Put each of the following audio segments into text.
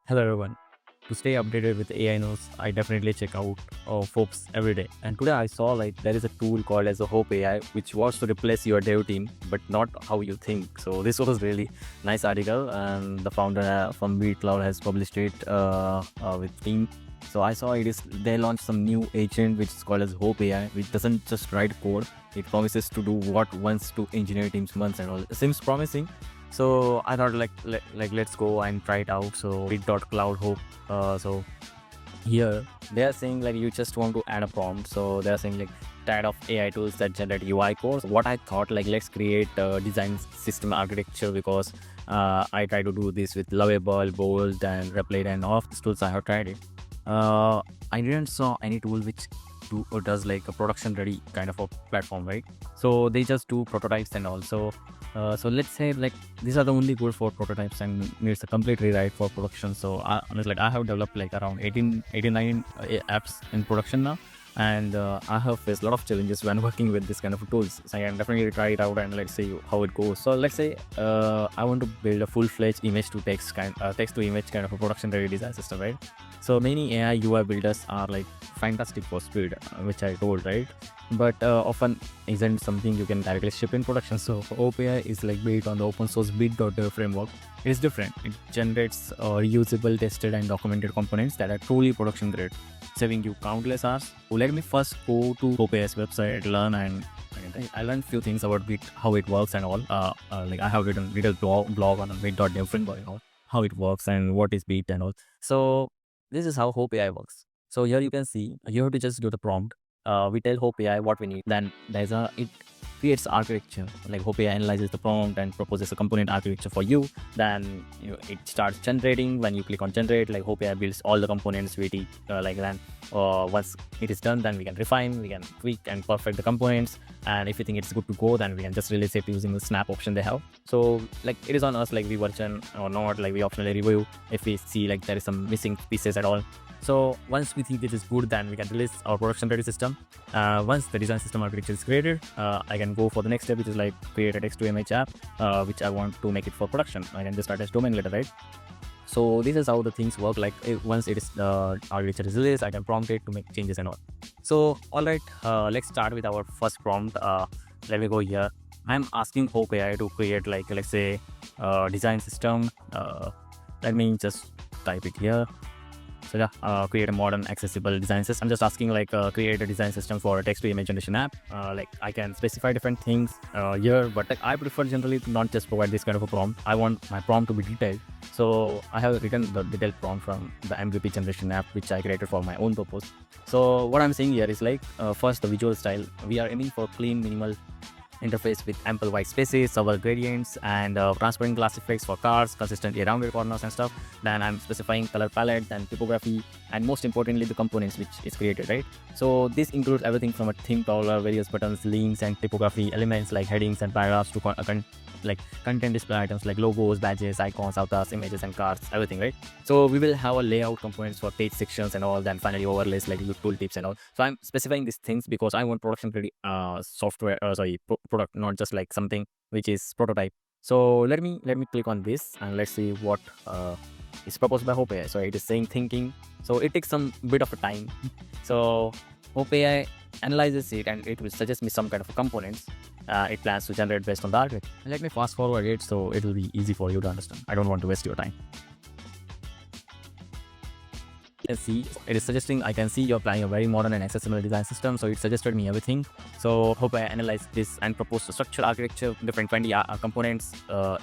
Hello everyone. To stay updated with AI news, I definitely check out Forbes every day. And today I saw there is a tool called as a Hope AI, which wants to replace your dev team, but not how you think. So this was really nice article, and the founder from Bit.dev has published it with team. So I saw they launched some new agent which is called as Hope AI, which doesn't just write code; it promises to do what wants to engineer teams months and all. It seems promising. So I thought let's go and try it out. So bit.cloud hope. So here they are saying you just want to add a prompt. So they are saying tired of AI tools that generate UI codes. What I thought let's create a design system architecture, because I try to do this with Lovable, Bold, and Replit, and all of these tools I have tried it. I didn't saw any tool which does a production ready kind of a platform, right? So they just do prototypes and also. So let's say these are the only good for prototypes and needs a complete rewrite for production. So I have developed around 89 apps in production now, and I have faced a lot of challenges when working with this kind of tools. So I can definitely try it out and let's see how it goes. So let's say I want to build a full-fledged image to text text to image kind of a production ready design system, right? So many AI UI builders are fantastic for speed, which I told, right? But often isn't something you can directly ship in production. So OpenAI is built on the open source Bit.dev framework. It is different. It generates reusable, tested, and documented components that are truly production grade, saving you countless hours. So let me first go to OpenAI's website, learn, and I learned few things about Bit, how it works and all. I have written little blog on a Bit.dev framework and all, how it works and what is Bit and all. So this is how Hope AI works. So here you can see you have to just do the prompt. We tell Hope AI what we need. Then it creates architecture. Hope AI analyzes the prompt and proposes a component architecture for you. Then it starts generating. When you click on generate, Hope AI builds all the components with it. Then once it is done, then we can refine, we can tweak and perfect the components. And if we think it's good to go, then we can just release it using the snap option they have. So it is on us we version or not. We optionally review if we see there is some missing pieces at all. So once we think this is good, then we can release our production ready system. Once the design system architecture is created, I can go for the next step, which is create a text to image app, which I want to make it for production. I can just attach domain later, right? So this is how the things work. Once it is architecture is released, I can prompt it to make changes and all. So all right, let's start with our first prompt. Let me go here. I'm asking Hope AI to create let's say design system. Let me just type it here. So yeah, create a modern accessible design system. I'm just asking create a design system for a text to image generation app. I can specify different things here, but I prefer generally to not just provide this kind of a prompt. I want my prompt to be detailed. So I have written the detailed prompt from the MVP generation app, which I created for my own purpose. So what I'm saying here is first the visual style. We are aiming for clean, minimal interface with ample white spaces, several gradients, and transparent glass effects for cars, consistently rounded corners and stuff. Then I'm specifying color palette and typography, and most importantly the components which is created, right? So this includes everything from a theme crawler, various buttons, links, and typography elements like headings and paragraphs to content display items like logos, badges, icons, avatars, images, and cards, everything, right? So we will have a layout components for page sections and all, then finally overlays like tool tips and all. So I'm specifying these things because I want production ready software, product, not just something which is prototype. So let me click on this and let's see what is proposed by Hope AI. So it is saying thinking. So it takes some bit of a time. So Hope AI analyzes it and it will suggest me some kind of components it plans to generate based on the architecture. Let me fast forward it so it will be easy for you to understand. I don't want to waste your time. You can see it is suggesting, I can see you're planning a very modern and accessible design system. So it suggested me everything. So Hope I analyzed this and proposed a structured architecture, different 20 components.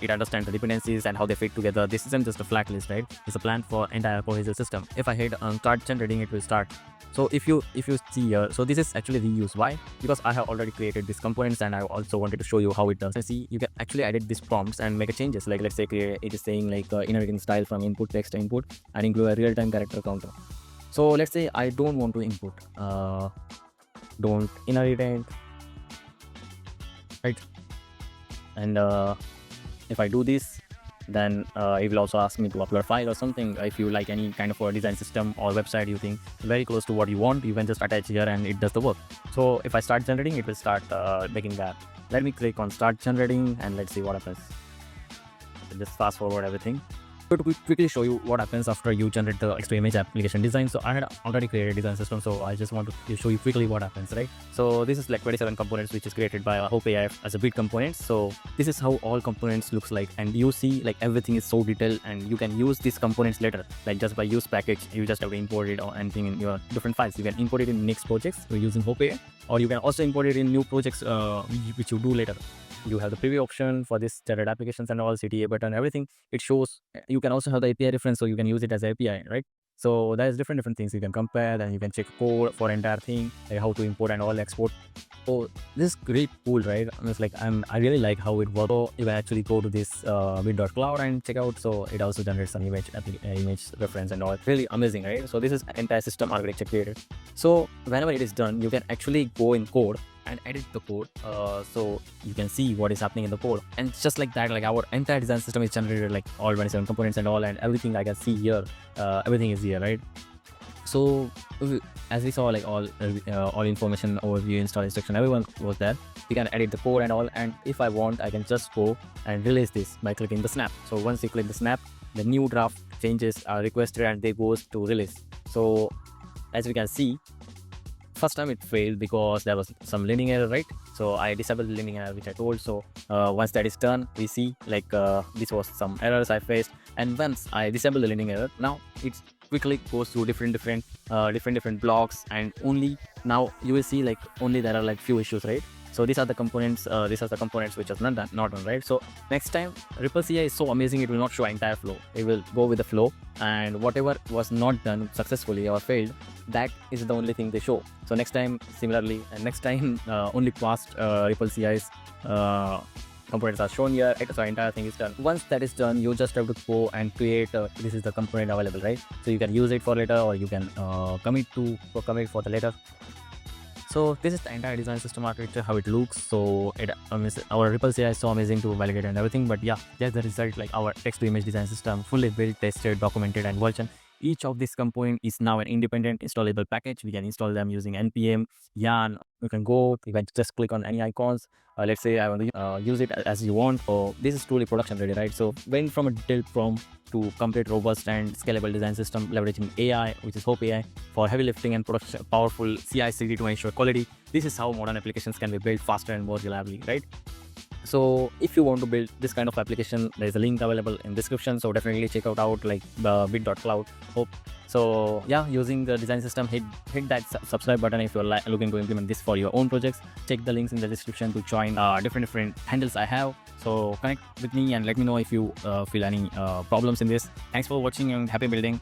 It understands the dependencies and how they fit together. This isn't just a flat list, right? It's a plan for entire cohesive system. If I hit start generating, it will start. So if you see here, so this is actually reuse. Why? Because I have already created these components and I also wanted to show you how it does. See, you can actually edit these prompts and make changes. Let's say it is saying inheriting style from input text to input and include a real-time character counter. So let's say I don't want to input, don't inherit it, right? And if I do this, then it will also ask me to upload a file or something. If you like any kind of a design system or website you think very close to what you want, you can just attach here and it does the work. So if I start generating, it will start making that. Let me click on start generating and let's see what happens. Just fast forward everything. So to quickly show you what happens after you generate the text to image application design. So I had already created a design system, so I just want to show you quickly what happens, right? So this is like 27 components which is created by Hope AI as a Bit components. So this is how all components looks like, and you see like everything is so detailed, and you can use these components later, like just by use package. You just have to import it or anything in your different files. You can import it in next projects using Hope AI, or you can also import it in new projects which you do later. You have the preview option for this standard applications and all, CTA button, everything. It shows. You can also have the API reference, so you can use it as API, right? So there's different things you can compare, and you can check code for entire thing, like how to import and all export. So this is great tool, right? It's like I really like how it works. So you can actually go to this bit.cloud and check out. So it also generates some image reference and all. Really amazing, right? So this is entire system architecture created. So whenever it is done, you can actually go in code and edit the code, so you can see what is happening in the code. And just like that, like our entire design system is generated, like all 27 components and all, and everything I can see here, everything is here, right? So as we saw, like all information, overview, install instruction, everyone was there. You can edit the code and all, and if I want, I can just go and release this by clicking the snap. So once you click the snap, the new draft changes are requested and they goes to release. So as we can see, first time it failed because there was some linting error, right? So I disabled the linting error which I told. So once that is done, we see like this was some errors I faced, and once I disable the linting error, now it quickly goes through different blocks, and only now you will see like only there are like few issues, right? So these are the components. These are the components which are not done, right? So next time, Ripple CI is so amazing. It will not show entire flow. It will go with the flow, and whatever was not done successfully or failed, that is the only thing they show. So next time, similarly, and next time only past Ripple CI's components are shown here. So entire thing is done. Once that is done, you just have to go and create. This is the component available, right? So you can use it for later, or you can commit for the later. So this is the entire design system architecture, how it looks. So our Ripple CI is so amazing to validate and everything. But yeah, that's the result, like our text to image design system, fully built, tested, documented, and version. Each of this component is now an independent installable package. We can install them using npm yarn. You can just click on any icons. Let's say I want to use it as you want. So this is truly production ready, right? So went from a build prompt to complete robust and scalable design system leveraging AI, which is Hope AI, for heavy lifting and production, powerful CI/CD to ensure quality. This is how modern applications can be built faster and more reliably, right? So if you want to build this kind of application, there is a link available in description. So definitely check out like the bit.cloud. Hope. So yeah, using the design system, hit that subscribe button if you're looking to implement this for your own projects. Check the links in the description to join different handles I have. So connect with me and let me know if you feel any problems in this. Thanks for watching and happy building.